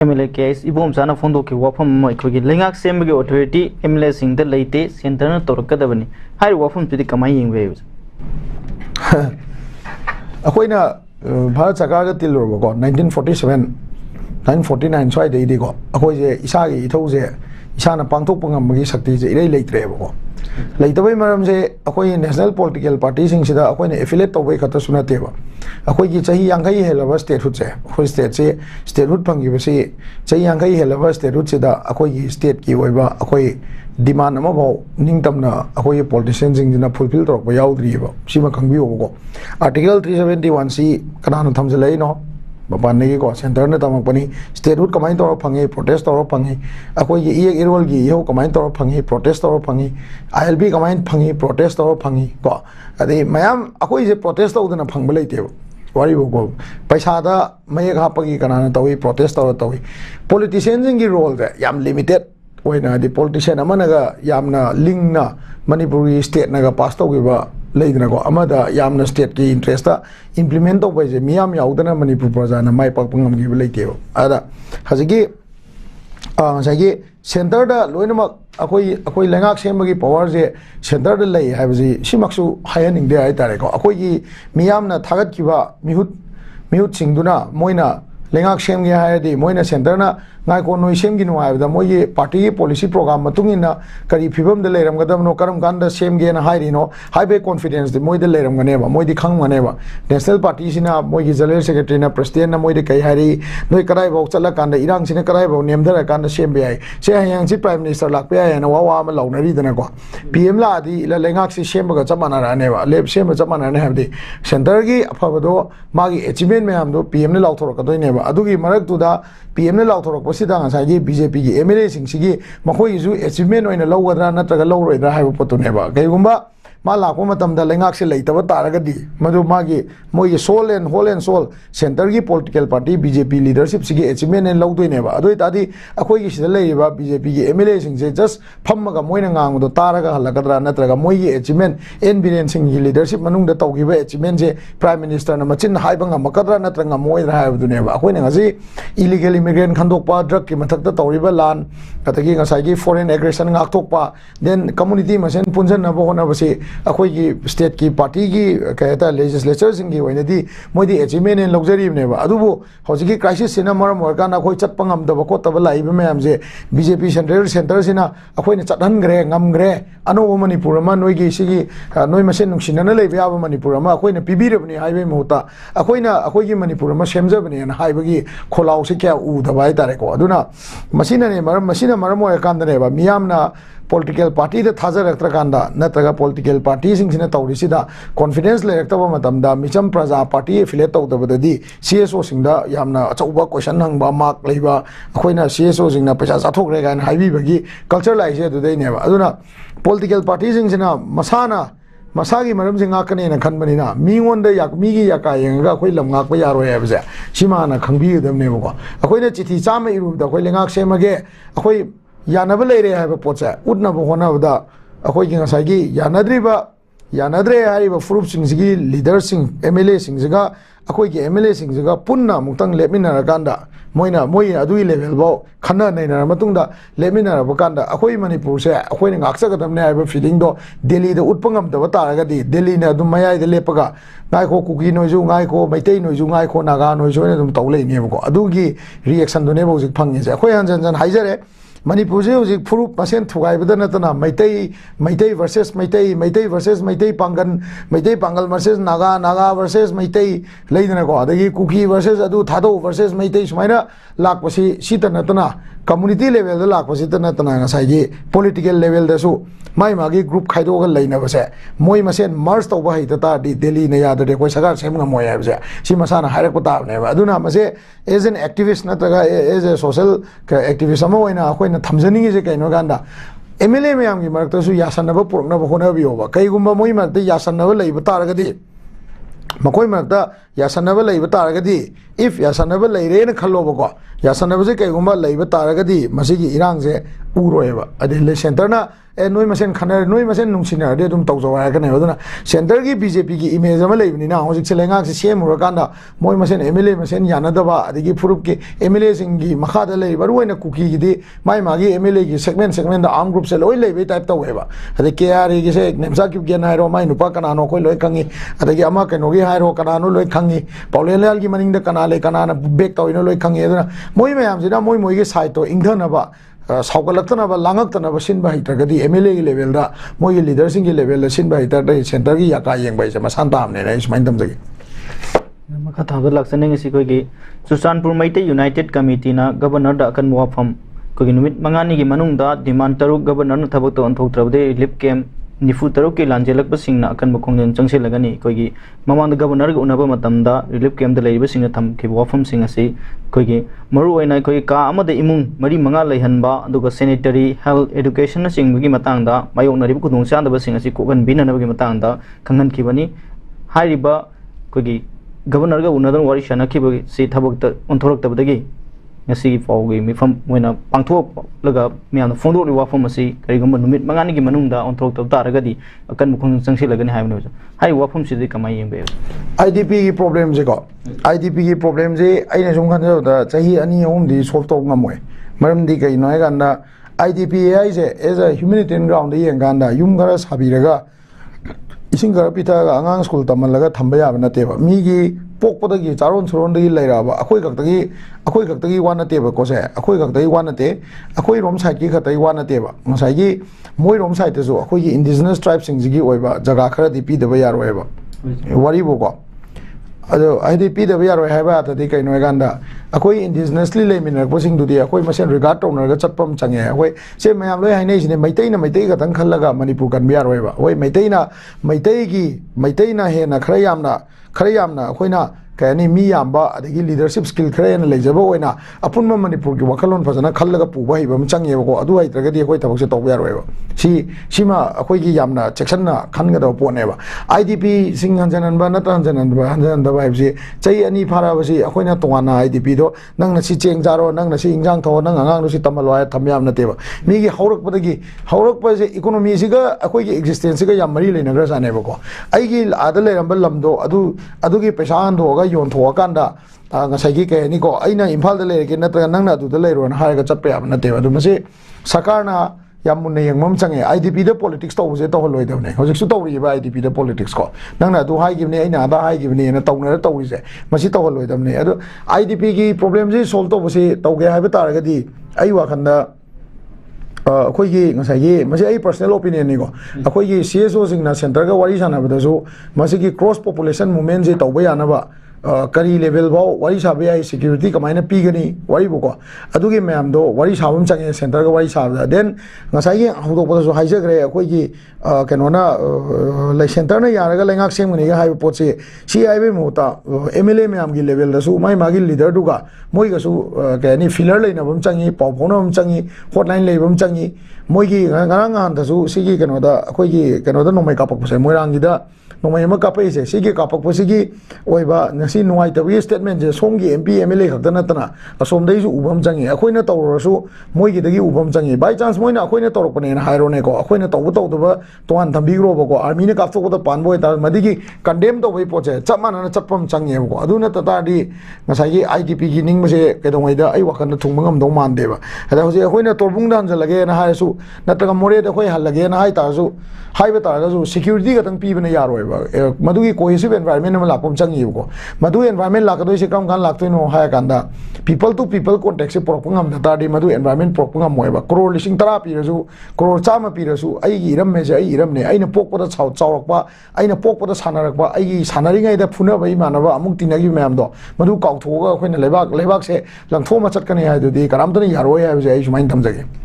MLA case ibom sana fondo ki wafam mai khogi lengak sembagi authority MLA sing da leite center na torkadabani hai wafam tudi kamai yingbe akoina bharat sarkar ga tilro ko 1947 1949 swai dei ko akoi je isa gi ithau je isa na pangthok pangam gi shakti je irei leitre ko leitabei maram je akoi national political party sing sida akoi ne affiliate tobai khata suna teba akoi gi chahi yangai helaba state hood je akoi state se state hood pangi basi chahi yangai helaba state hood sida akoi gi state ki oiba akoi demand ama bau ningtamna akoi politicians sing na fulfill torok ba yaudri ba sima khangbi ko article 371 si kana thamjalai no bapan ne ko center na tamak pani state hood kamai tor phangi protest tor phangi akoi gi ek erol gi yo kamai tor phangi protest tor phangi ILB kamai phangi protest tor phangi ko adi mayam akoi je protest tor na phang balai te wari ko paisa da mayek hapagi kana na tawi protest tor tawi politicians gi role da yam limited oina di politician amana ga yamna link na manipuri state na ga pass to gi ba leidna ko amada yamna state ki interest ta implement to baje miyam yaudana manipur praja na mai pak pangam gi leite ada hajigi sagi center da loina akoi lengak sembagi power je center da lei haibji simaksu hayaning de ai tare ko akoi gi miyam na thagat kiba mihut singduna moina lengak sem gi hayadi moina center na ngai ko noi sem gi no haibda moi party policy program matungina kari phibam de leiram gadam no karam ganda sem gi na hairi no high confidence de moi de leiram gane ba moi di khang gane ba national party sina moi gi general secretary na president na moi de kai hari noi karai bok chala kanda irang sina karai bok nemdara kanda sem bi ai se hayang si prime minister lak pe ai na wa ma launari dana ko pm la di la lengak si sem ga chamana ra ne ba lep sem chamana ne habdi center gi afabado magi achievement me am do pm ne lauk thorok ka doi ne ba adugi marak tu da PM ne lauk thorok pasida ngasai BJP gi MLA sing sigi makhoi ju achievement oina lawgadra natraga lawroidra haibu potu ne ba kaigumba ma lakwa matam da lengak se leitaba taragadi madu magi moi soul and whole and soul center gi political party BJP leadership sigi achievement ne lawdoi ne ba adoi tadi akoi gi sida leiba BJP gi MLA sing se just phammaga moina ngang do taraga halagadra natraga moi gi achievement NBN sing gi leadership manung da tawgiba achievement je prime minister na machin haiba ngamakadra natraga moidra haibu ne ba akoi ne ngasi illegal immigrant khandokpa drug ki mathak da tawriba lan atagi ngasai gi foreign aggression ngakthokpa then community masen punjan na bo hona basi akoi gi state ki party gi kaheta legislature sing gi oina di moidi achievement en luxury ne ba adubu hoji gi crisis sina maram organ akoi chatpa ngam da ko tabala ibe mayam je BJP center sina akoi ne chathan gre ngam gre ano manipur ma noi gi sigi noi masen nungsina na leiba ba manipur ma akoi ne pibi rebni haibe muta akoi gi manipur ma semjabni na haibe gi kholau se kya u da bai tare ko aduna masina maram o kan ne ba miyam na political party da thajar raktra kanda natraga political party sing sina tawri sida confidence le rakta ba matam da micham praja party affiliate taw da badadi CSO sing da yamna achauba question hang ba mark leiba akoina CSO sing na paisa chathok re gan haibi bagi culture lai se du dei ne ba aduna political party sing sina masagi maram sing akane na khanbani na mingon da yak mi gi yaka yenga khoi lam ngak ba yaro ya bse sima na khangbi dam ne ba ko akoina chithi chama iru da khoi lengak semage akoi yanaba leire haiba potsa utnaba honabda akoi gi ngasai gi yanadre haiba frup sing sigi leader sing MLA sing jiga akoi gi MLA sing jiga punna muktang lepmina rakanda moi adui level bo khana nei na matungda lepmina rakanda akoi manipur se akoi ngaksa gadam ne haiba feeling do Delhi da utpangam da taraga di Delhi na dum mayai de lepaga ngai ko kuki noiju ngai ko maitei noiju ngai ko naga noiju ne dum tawlei ne ko adugi reaction do ne bo jik phangi je akoi han haijare manipur je hojik furup masen thugai badana tana maitai versus maitai pangal versus naga versus maitai leidana ko adagi kuki versus adu thado versus maitai sumaina lakpasi sitana tana community level da lakpasi tana ngasai gi political level da su mai magi group khaido ga leina base moi masen merge to ba hita ta di Delhi na ya de koi sagar sem ngam ya base si masana harak pata ne ba aduna mase as an activist na taga as a social activist ama oina akoi na thamjani ge kaino ganda MLA mayam gi marakta su yasanna ba purna ba hona bi oba kai gumba moi ma de yasanna ba leiba taragadi makoi marakta यासनब लेब तारगदी इफ यासनब लेरेन खल्लोबको यासनबसे कईगुम्बा लेब तारगदी मसिगी इरांगसे उरोएबा अदे सेंटरना ए नोई मसेन खनर नोई मसेन नुंसिनरदे दुम तौजो हायकने अदुना सेंटर की बीजेपी की इमेज अमा लेबनिना हौजिक लेंगाक से सेमुरकांदा मोय मसेन एमएलए मसेन यानदबा अदगी फुरुप के एमएलए सिंगी मखादा लेबा रोइना कुकी गिदी माई मागी एमएलए की सेगमेंट द आर्म ग्रुप से लोई लेबे टाइप तौवेबा अदे केआर की से नेमसा की गेन हाइरो माई नुपा कनानो कोई लोई खंगी अदगी अमा कनोगी हाइरो कनानो लोई खंगी पाउलेलाल की मनिंग द कनाले कनाना बेक तौइनो लोई खंगी अदुना मोय मयामजिना मोय मोय के साइड तो इंधनबा साउगलक्तनबा लांगक्तनबा सिनबा हितरगदी एमएलए की लेवल दा मोय लीडरसिंग की लेवल सिनबा हितर सेंटर की याका येंबाई से मसान तामने रे इसमाइन तमजगी मखा थाबद लाक्सने ngasi koi gi Susanpur Maite United Committee na governor da akan wafam koi gi numit mangani gi manung da demand taruk governor na thabak to anthok trabde relief camp nifu taruk ki lanjelak ba sing na akan bokong changse lagani koi gi mamang da governor gi unaba matam da relief camp da leiba sing na tham ki wafam sing asi koi gi maru oina koi ka amade imung mari manga leihanba aduga sanitary health education na sing gi matang da mayong na ribu kudung sa da ba sing asi ko gan bina na gi matang da khangan ki bani hairiba koi gi governor ga unadon wari shana ki bagi si thabak ta onthorok tabdagi ngasi fawgi mifam moina pangthok laga mian fondo ri wafam asi karigum numit mangani gi manung da onthorok tab taragadi akan mukhung changsi lagani haibno hai wafam si kamai yengbe IDP की problem से को IDP की problem से आइने जुम खान जो दा चाहिए अनी होम दी सॉल्व तो गमोय मरम दी कई नोय गांदा IDP आई से एज अ ह्यूमैनिटेरियन ग्राउंड ये गांदा युम गरा साबिरगा इसिंग गरा पिता आंगांग स्कूल तमलगा थंबा याब नतेबा मीगी पोकपदगी चारोन सुरोंदगी लैराबा अखोय खक्तगी वा नतेबा कोसे अखोय खक्तगी वा नते अखोय रोम साइड की खतई वा नतेबा मसाइगी मोय रोम साइड तेसो अखोय की इंडिजिनस ट्राइब सिंगजी ओइबा जगह खरा दी पीदबा यारोयबा वरी बोको अदो आइदि पीदबा यारोय हाइबा तदि कइनो गांदा अखोय इंडिजिनसली लेमिनरक पसिंग दुदि अखोय मसेन रिगार्ड टोनरगा चटपम चंगे अखोय से मयाम लोय हाइनै सिने मैतैना मैतै गतंग खल्लगा मणिपुर कन यारोयबा ओय मैतैना हेना खरा यामना अखोयना कयानी मी याम्बा अदगी लीडरशिप स्किल खरेन लेजबो ओइना अपुनम मणिपुर की वखलोन फजना खल्लगा पुबा हिबम चंगेबको अदु हाइत्रगदी अखोय थबकसे तौबा यारोयबा सीमा अखोय की यामना चेक्सनना खनगदो पोनेबा IDP सिंग हंजननबा नता हंजननदबा हाइबसे चै अनि फाराबसी अखोयना तोवाना IDP दो नंगना सि चेंग जारो नंगना सि इंजांग थो नंग अंगांग सि तमलो आय थमयाम नतेबा मीगी हौरकपसे इकोनॉमी सिगा अखोय की एक्जिस्टेंस सिगा याम मरी लेनग्रा जानेबको आइगी आदा लेरंबा लमदो अदुगी पैसा अंधोगा योंथोकांदा ngसाइगी केनिको अइना इम्फाल द लेरके नत्र नंगना अदु द लेरोन हारगा चप्पे याब नतेबा अदु मसे सरकारना यामुने यंगमम चंगे IDP द पॉलिटिक्स तौजे तौहलोइदबने हजिकसु तौरिबा IDP द पॉलिटिक्स को नंगना अदु हाइगिबने अइना आदा हाइगिबने न तौनर तौरिजे मसि तौहलोइदबने अदु IDP की प्रॉब्लम जे सॉल्व तौबसे तौगे हाइबा तारगदी अइ वाखंदा अखोयगी ngसाइगी मसे अइ पर्सनल ओपिनियन निको अखोयगी CSO सिंगना सेंटर का वारी सानाबदसु मसिगी क्रॉस पॉपुलेशन मूवमेंट जे तौबा यानबा करी लेवल बाव वारी साबे आई सिक्योरिटी कमाइना पीगनी वारी बोको अदुगे मैम दो वारी साबम चंगे सेंटर का वारी साबदा देन ngसाइगी हौदोपदसु हाइजग्रे अखोयगी केनोना लाई सेंटर न यारगा लेंगाक सेमगनी गा हाइबे पोचे सी आइबे मोता MLA मैम की लेवल दसु माई मागी लीडर दुगा मोइगसु केनी फिलर लेनबम चंगी पावफोनबम चंगी हॉटलाइन लेबम चंगी मोइगी गांग हांदसु सिगी केनोदा अखोयगी केनोदा नोमै कापकपसे मोइरांगीदा नोमै म कापैसे सिगी कापकपसिगी ओइबा नसी नुवाइतबी स्टेटमेंट जे सोमगी MP MLA खक्ता नतना असोमदैसु उबम चंगी अखोइना तौरसु मोइगीदगी उबम चंगी बाय चांस मोइना अखोइना तौरकपने हाइरोने को अखोइना तौबो तौदबा तोहान थंबिग्रोबको आर्मी ने कापथोकदा पानबो ता मदिगी कंडेम तौबै पोचे चमाना चप्पम चंगेबको अदुना तताडी ngसाइगी IDP की निंगबसे केदोंगैदा अइ वाखन थुंगम ngमदौ मानदेबा अदा होजे अखोइना तोरबुंग दान जलगे ना हायसु नतगा मोरे द खोइ हलगे ना हाइ तासु हाइबे तारगसु सिक्योरिटी गतंग पीबने यारोयबा मदुगी कोहेसिव एनवायरनमेंट म लापम चंगीबको मदु एनवायरनमेंट लाकदोइसे कम कान लाक्तोइनो हाय कांदा पीपल टू पीपल कॉन्टेक्ट से पोरपंगम दताडी मदु एनवायरनमेंट पोरपंगम मोयबा करोड़ लिसिंग 10 पीरसु करोड़ 100 पीरसु अइगी इरममेसे अइ इरमने अइना पोकपदा चावरकपा अइना पोकपदा सानरकपा अइगी सानरिङैदा फुनबै मानबा अमुक तिनगी मैमदो मदु काउथोगा अखोइना लेबाक से लंथोमा चटकने हायदुदी करामतने यारोय हायबसे अइ सुमाइन थमजगे।